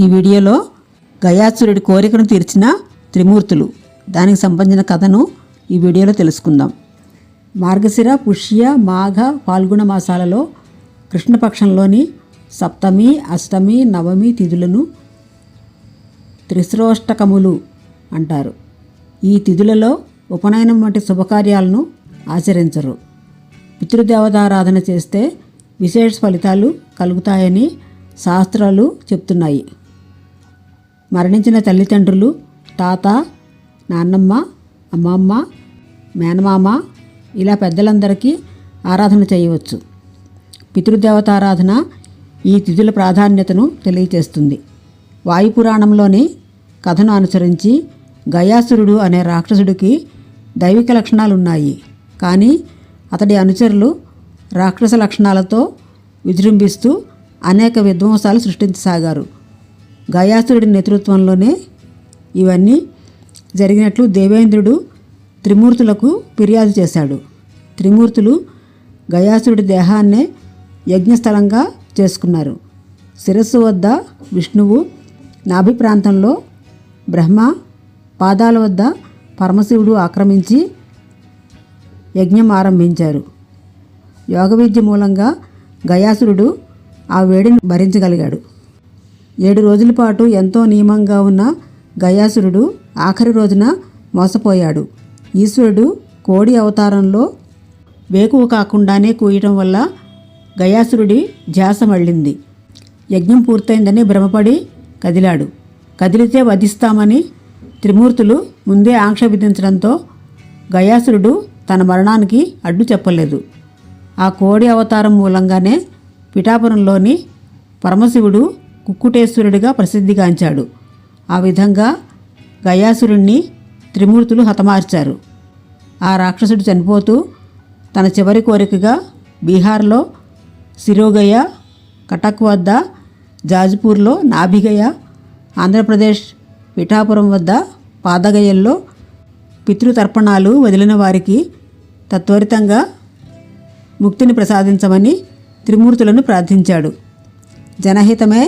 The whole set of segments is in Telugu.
ఈ వీడియోలో గయాసురుడి కోరికను తీర్చిన త్రిమూర్తులు దానికి సంబంధించిన కథను ఈ వీడియోలో తెలుసుకుందాం. మార్గశిర, పుష్య, మాఘ, ఫాల్గుణ మాసాలలో కృష్ణపక్షంలోని సప్తమి, అష్టమి, నవమి తిథులను త్రిశ్రోష్టకములు అంటారు. ఈ తిథులలో ఉపనయనం వంటి శుభకార్యాలను ఆచరించరు. పితృదేవతారాధన చేస్తే విశేష ఫలితాలు కలుగుతాయని శాస్త్రాలు చెప్తున్నాయి. మరణించిన తల్లిదండ్రులు, తాత, నాన్నమ్మ, అమ్మమ్మ, మేనమామ ఇలా పెద్దలందరికీ ఆరాధన చేయవచ్చు. పితృదేవతారాధన ఈ తిథుల ప్రాధాన్యతను తెలియచేస్తుంది. వాయుపురాణంలోని కథను అనుసరించి గయాసురుడు అనే రాక్షసుడికి దైవిక లక్షణాలున్నాయి. కానీ అతడి అనుచరులు రాక్షస లక్షణాలతో విజృంభిస్తూ అనేక విధ్వంసాలు సృష్టించసాగారు. గయాసురుడి నేతృత్వంలోనే ఇవన్నీ జరిగినట్లు దేవేంద్రుడు త్రిమూర్తులకు ఫిర్యాదు చేశాడు. త్రిమూర్తులు గయాసురుడి దేహాన్నే యజ్ఞస్థలంగా చేసుకున్నారు. శిరస్సు వద్ద విష్ణువు, నాభి ప్రాంతంలో బ్రహ్మ, పాదాల వద్ద పరమశివుడు ఆక్రమించి యజ్ఞం ఆరంభించారు. యోగ విద్య మూలంగా గయాసురుడు ఆ వేడిని భరించగలిగాడు. 7 రోజుల పాటు ఎంతో నియమంగా ఉన్న గయాసురుడు ఆఖరి రోజున మోసపోయాడు. ఈశ్వరుడు కోడి అవతారంలో వేకువ కాకుండానే కూయటం వల్ల గయాసురుడి ధ్యాస మళ్ళింది. యజ్ఞం పూర్తయిందని భ్రమపడి కదిలాడు. కదిలితే వధిస్తామని త్రిమూర్తులు ముందే ఆంక్ష విధించడంతో గయాసురుడు తన మరణానికి అడ్డు చెప్పలేదు. ఆ కోడి అవతారం మూలంగానే పిఠాపురంలోని పరమశివుడు కుక్కుటేశ్వరుడిగా ప్రసిద్ధిగాంచాడు. ఆ విధంగా గయాసురుణ్ణి త్రిమూర్తులు హతమార్చారు. ఆ రాక్షసుడు చనిపోతూ తన చివరి కోరికగా బీహార్లో సిరోగయ, కటక్ వద్ద జాజ్పూర్లో నాభిగయ, ఆంధ్రప్రదేశ్ పిఠాపురం వద్ద పాదగయల్లో పితృతర్పణాలు వదిలిన వారికి తత్వరితంగా ముక్తిని ప్రసాదించమని త్రిమూర్తులను ప్రార్థించాడు. జనహితమే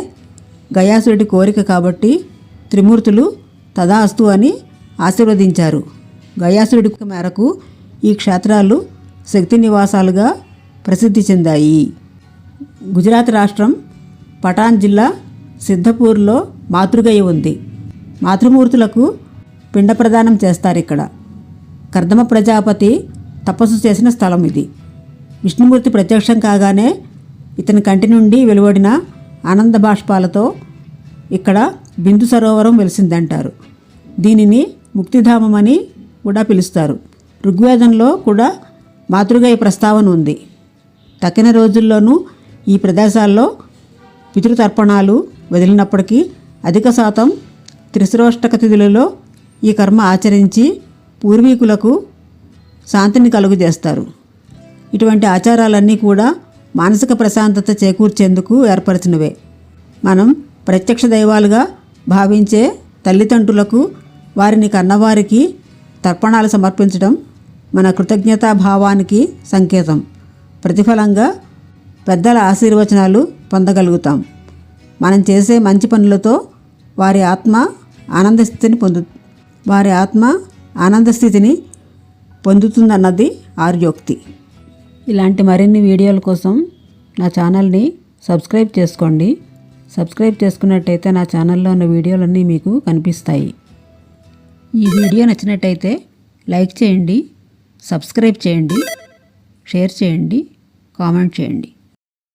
గయాసురుడి కోరిక కాబట్టి త్రిమూర్తులు తదాస్తు అని ఆశీర్వదించారు. గయాసురుడి మేరకు ఈ క్షేత్రాలు శక్తి నివాసాలుగా ప్రసిద్ధి చెందాయి. గుజరాత్ రాష్ట్రం పటాన్ జిల్లా సిద్ధపూర్లో మాతృగయ ఉంది. మాతృమూర్తులకు పిండ ప్రదానం చేస్తారు. ఇక్కడ కర్దమ ప్రజాపతి తపస్సు చేసిన స్థలం ఇది. విష్ణుమూర్తి ప్రత్యక్షం కాగానే ఇతని కంటి నుండి వెలువడిన ఆనంద బాష్పాలతో ఇక్కడ బిందు సరోవరం వెలిసిందంటారు. దీనిని ముక్తిధామం అని కూడా పిలుస్తారు. ఋగ్వేదంలో కూడా మాతృగయ ప్రస్తావన ఉంది. తక్కిన రోజుల్లోనూ ఈ ప్రదేశాల్లో పితృతర్పణాలు వదిలినప్పటికీ అధిక శాతం త్రిశ్రోష్టక తిథులలో ఈ కర్మ ఆచరించి పూర్వీకులకు శాంతిని కలుగజేస్తారు. ఇటువంటి ఆచారాలన్నీ కూడా మానసిక ప్రశాంతత చేకూర్చేందుకు ఏర్పరిచినవే. మనం ప్రత్యక్ష దైవాలుగా భావించే తల్లిదండ్రులకు, వారిని కన్నవారికి తర్పణాలు సమర్పించడం మన కృతజ్ఞతాభావానికి సంకేతం. ప్రతిఫలంగా పెద్దల ఆశీర్వచనాలు పొందగలుగుతాం. మనం చేసే మంచి పనులతో వారి ఆత్మ ఆనందస్థితిని పొందుతుందన్నది ఆర్యోక్తి. ఇలాంటి మరిన్ని వీడియోల కోసం నా ఛానల్ని సబ్స్క్రైబ్ చేసుకోండి. సబ్స్క్రైబ్ చేసుకున్నట్టయితే నా ఛానల్లో ఉన్న వీడియోలన్నీ మీకు కనిపిస్తాయి. ఈ వీడియో నచ్చినట్టయితే లైక్ చేయండి, సబ్స్క్రైబ్ చేయండి, షేర్ చేయండి, కామెంట్ చేయండి.